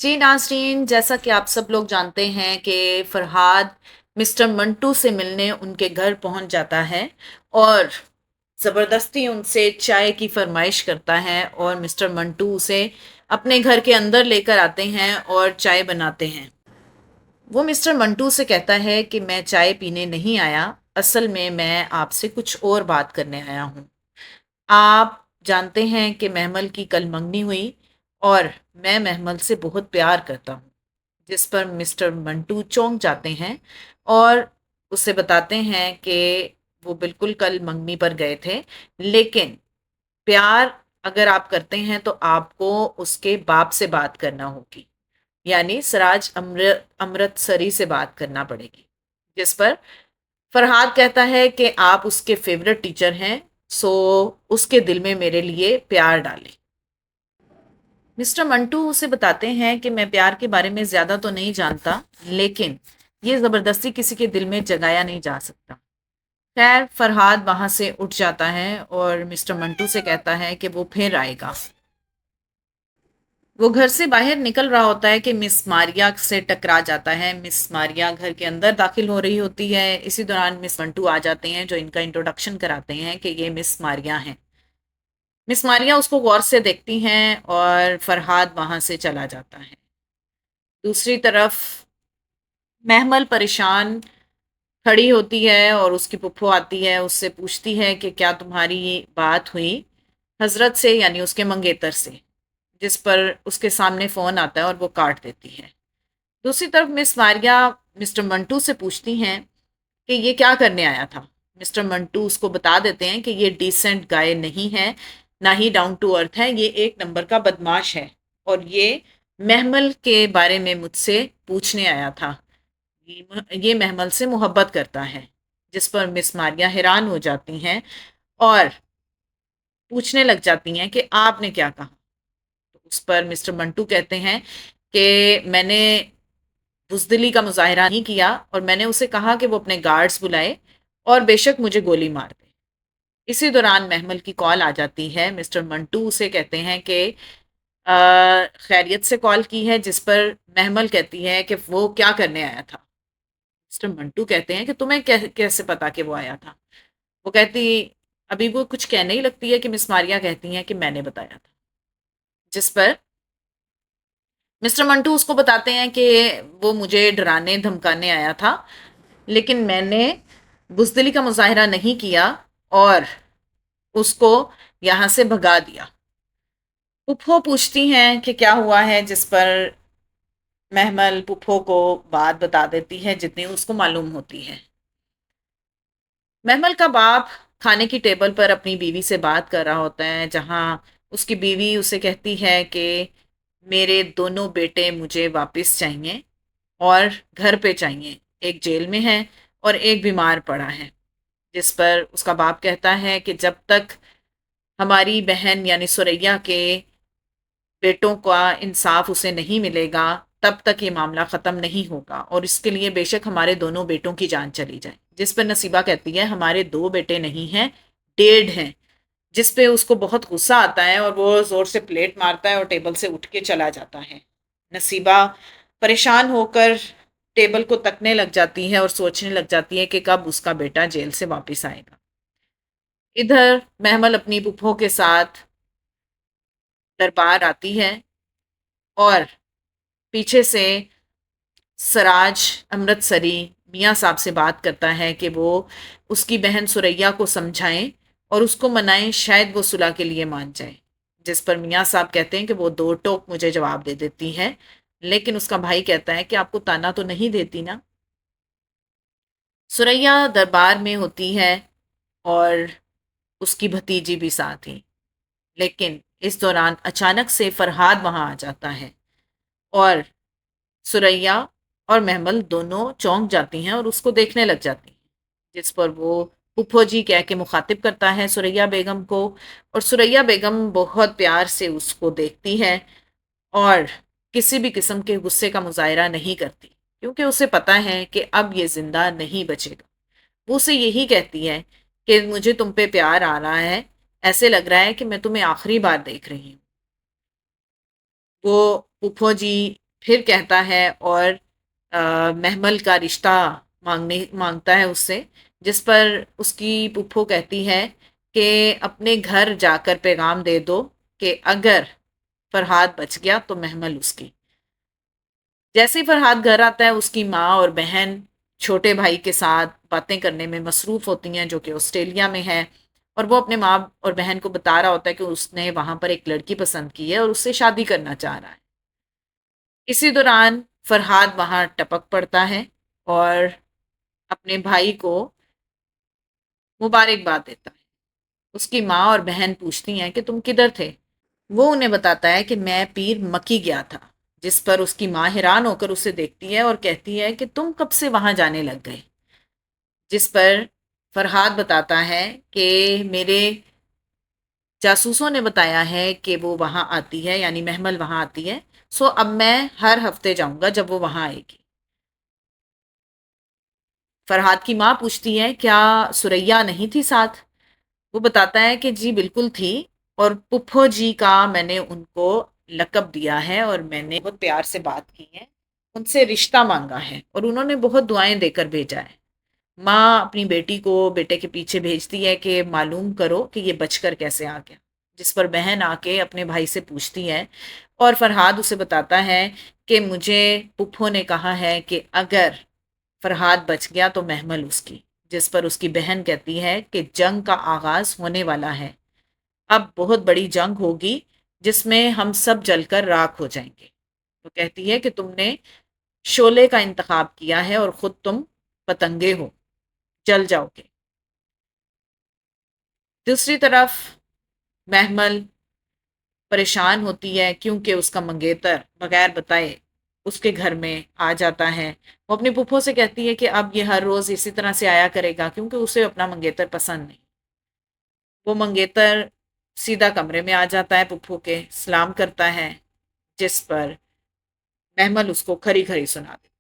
जी नाज़रीन, जैसा कि आप सब लोग जानते हैं कि फरहाद मिस्टर मंटू से मिलने उनके घर पहुंच जाता है और ज़बरदस्ती उनसे चाय की फरमाइश करता है और मिस्टर मंटू उसे अपने घर के अंदर लेकर आते हैं और चाय बनाते हैं। वो मिस्टर मंटू से कहता है कि मैं चाय पीने नहीं आया, असल में मैं आपसे कुछ और बात करने आया हूँ। आप जानते हैं कि महमल की कल मंगनी हुई और मैं महमल से बहुत प्यार करता हूँ। जिस पर मिस्टर मंटू चौंक जाते हैं और उसे बताते हैं कि वो बिल्कुल कल मंगनी पर गए थे, लेकिन प्यार अगर आप करते हैं तो आपको उसके बाप से बात करना होगी, यानी सिराज अमृतसरी से बात करना पड़ेगी। जिस पर फरहाद कहता है कि आप उसके फेवरेट टीचर हैं, सो उसके दिल में मेरे लिए प्यार डालें। मिस्टर मंटू उसे बताते हैं कि मैं प्यार के बारे में ज़्यादा तो नहीं जानता, लेकिन ये ज़बरदस्ती किसी के दिल में जगाया नहीं जा सकता। खैर, फरहाद वहाँ से उठ जाता है और मिस्टर मंटू से कहता है कि वो फिर आएगा। वो घर से बाहर निकल रहा होता है कि मिस मारिया से टकरा जाता है। मिस मारिया घर के अंदर दाखिल हो रही होती है। इसी दौरान मिस मंटू आ जाते हैं जो इनका इंट्रोडक्शन कराते हैं कि ये मिस मारिया हैं। मिस मारिया उसको गौर से देखती हैं और फरहाद वहाँ से चला जाता है। दूसरी तरफ महमल परेशान खड़ी होती है और उसकी पुप्पो आती है, उससे पूछती है कि क्या तुम्हारी बात हुई हजरत से, यानी उसके मंगेतर से। जिस पर उसके सामने फ़ोन आता है और वो काट देती है। दूसरी तरफ मिस मारिया मिस्टर मंटू से पूछती हैं कि ये क्या करने आया था। मिस्टर मंटू उसको बता देते हैं कि ये डिसेंट गाय नहीं है, ना ही डाउन टू अर्थ है, ये एक नंबर का बदमाश है और ये महमल के बारे में मुझसे पूछने आया था। ये महमल से मोहब्बत करता है। जिस पर मिस मारिया हैरान हो जाती हैं और पूछने लग जाती हैं कि आपने क्या कहा। तो उस पर मिस्टर मंटू कहते हैं कि मैंने बुजदिली का मुजाहरा नहीं किया और मैंने उसे कहा कि वो अपने गार्ड्स बुलाए और बेशक मुझे गोली मार दे। इसी दौरान महमल की कॉल आ जाती है। मिस्टर मंटू उसे कहते हैं कि खैरियत से कॉल की है, जिस पर महमल कहती है कि वो क्या करने आया था। मिस्टर मंटू कहते हैं कि तुम्हें कैसे पता कि वो आया था। वो कहती अभी वो कुछ कहने ही लगती है कि मिस मारिया कहती हैं कि मैंने बताया था। जिस पर मिस्टर मंटू उसको बताते हैं कि वो मुझे डराने धमकाने आया था, लेकिन मैंने बुजदिली का मुजाहरा नहीं किया और उसको यहाँ से भगा दिया। पुप्पो पूछती हैं कि क्या हुआ है, जिस पर महमल पुप्पो को बात बता देती है जितनी उसको मालूम होती है। महमल का बाप खाने की टेबल पर अपनी बीवी से बात कर रहा होता है, जहां उसकी बीवी उसे कहती है कि मेरे दोनों बेटे मुझे वापस चाहिए और घर पे चाहिए। एक जेल में है और एक बीमार पड़ा है। जिस पर उसका बाप कहता है कि जब तक हमारी बहन यानी सुरैया के बेटों का इंसाफ उसे नहीं मिलेगा, तब तक ये मामला ख़त्म नहीं होगा और इसके लिए बेशक हमारे दोनों बेटों की जान चली जाए। जिस पर नसीबा कहती है हमारे दो बेटे नहीं हैं, डेढ़ हैं। जिस पे उसको बहुत गुस्सा आता है और वो ज़ोर से प्लेट मारता है और टेबल से उठ के चला जाता है। नसीबा परेशान होकर टेबल को तकने लग जाती है और सोचने लग जाती है कि कब उसका बेटा जेल से वापस आएगा। इधर महमल अपनी पुप्पो के साथ दरबार आती है और पीछे से सराज अमृतसरी मियाँ साहब से बात करता है कि वो उसकी बहन सुरैया को समझाएं और उसको मनाएं, शायद वो सुलह के लिए मान जाए। जिस पर मियाँ साहब कहते हैं कि वो दो टोक मुझे जवाब दे देती है, लेकिन उसका भाई कहता है कि आपको ताना तो नहीं देती ना। सुरैया दरबार में होती है और उसकी भतीजी भी साथ ही, लेकिन इस दौरान अचानक से फरहाद वहां आ जाता है और सुरैया और महमल दोनों चौंक जाती हैं और उसको देखने लग जाती हैं। जिस पर वो फूफो जी कह के मुखातिब करता है सुरैया बेगम को और सुरैया बेगम बहुत प्यार से उसको देखती है और किसी भी किस्म के गुस्से का मुजाहरा नहीं करती, क्योंकि उसे पता है कि अब ये जिंदा नहीं बचेगा। वो उसे यही कहती है कि मुझे तुम पे प्यार आ रहा है, ऐसे लग रहा है कि मैं तुम्हें आखिरी बार देख रही हूँ। वो फूफो जी پھر کہتا ہے اور محمل کا رشتہ مانگتا ہے اس سے، جس پر اس کی پھپھو کہتی ہے کہ اپنے گھر جا کر پیغام دے دو کہ اگر فرحاد بچ گیا تو محمل اس کی۔ جیسے ہی فرحاد گھر آتا ہے، اس کی ماں اور بہن چھوٹے بھائی کے ساتھ باتیں کرنے میں مصروف ہوتی ہیں، جو کہ آسٹریلیا میں ہے، اور وہ اپنے ماں اور بہن کو بتا رہا ہوتا ہے کہ اس نے وہاں پر ایک لڑکی پسند کی ہے اور اس سے شادی کرنا چاہ رہا ہے۔ اسی دوران فرحاد وہاں ٹپک پڑتا ہے اور اپنے بھائی کو مبارکباد دیتا ہے۔ اس کی ماں اور بہن پوچھتی ہیں کہ تم کدھر تھے؟ وہ انہیں بتاتا ہے کہ میں پیر مکی گیا تھا، جس پر اس کی ماں حیران ہو کر اسے دیکھتی ہے اور کہتی ہے کہ تم کب سے وہاں جانے لگ گئے؟ جس پر فرحاد بتاتا ہے کہ میرے جاسوسوں نے بتایا ہے کہ وہ وہاں آتی ہے، یعنی محمل وہاں آتی ہے، سو اب میں ہر ہفتے جاؤں گا جب وہ وہاں آئے گی۔ فرحاد کی ماں پوچھتی ہے کیا سریا نہیں تھی ساتھ؟ وہ بتاتا ہے کہ جی بالکل تھی، اور پپھو جی کا میں نے ان کو لقب دیا ہے اور میں نے بہت پیار سے بات کی ہے، ان سے رشتہ مانگا ہے اور انہوں نے بہت دعائیں دے کر بھیجا ہے۔ ماں اپنی بیٹی کو بیٹے کے پیچھے بھیجتی ہے کہ معلوم کرو کہ یہ بچ کر کیسے آ گیا، جس پر بہن آ کے اپنے بھائی سے پوچھتی ہے اور فرحاد اسے بتاتا ہے کہ مجھے پپھو نے کہا ہے کہ اگر فرحاد بچ گیا تو محمل اس کی، جس پر اس کی بہن کہتی ہے کہ جنگ کا آغاز ہونے والا ہے، اب بہت بڑی جنگ ہوگی جس میں ہم سب جل کر راکھ ہو جائیں گے۔ وہ کہتی ہے کہ تم نے شعلے کا انتخاب کیا ہے اور خود تم پتنگے ہو، جل جاؤ گے۔ دوسری طرف محمل پریشان ہوتی ہے کیونکہ اس کا منگیتر بغیر بتائے اس کے گھر میں آ جاتا ہے۔ وہ اپنی پھپھو سے کہتی ہے کہ اب یہ ہر روز اسی طرح سے آیا کرے گا کیونکہ اسے اپنا منگیتر پسند نہیں۔ وہ منگیتر سیدھا کمرے میں آ جاتا ہے پپھو کے، سلام کرتا ہے، جس پر محمل اس کو کھری کھری سنا دیتا ہے۔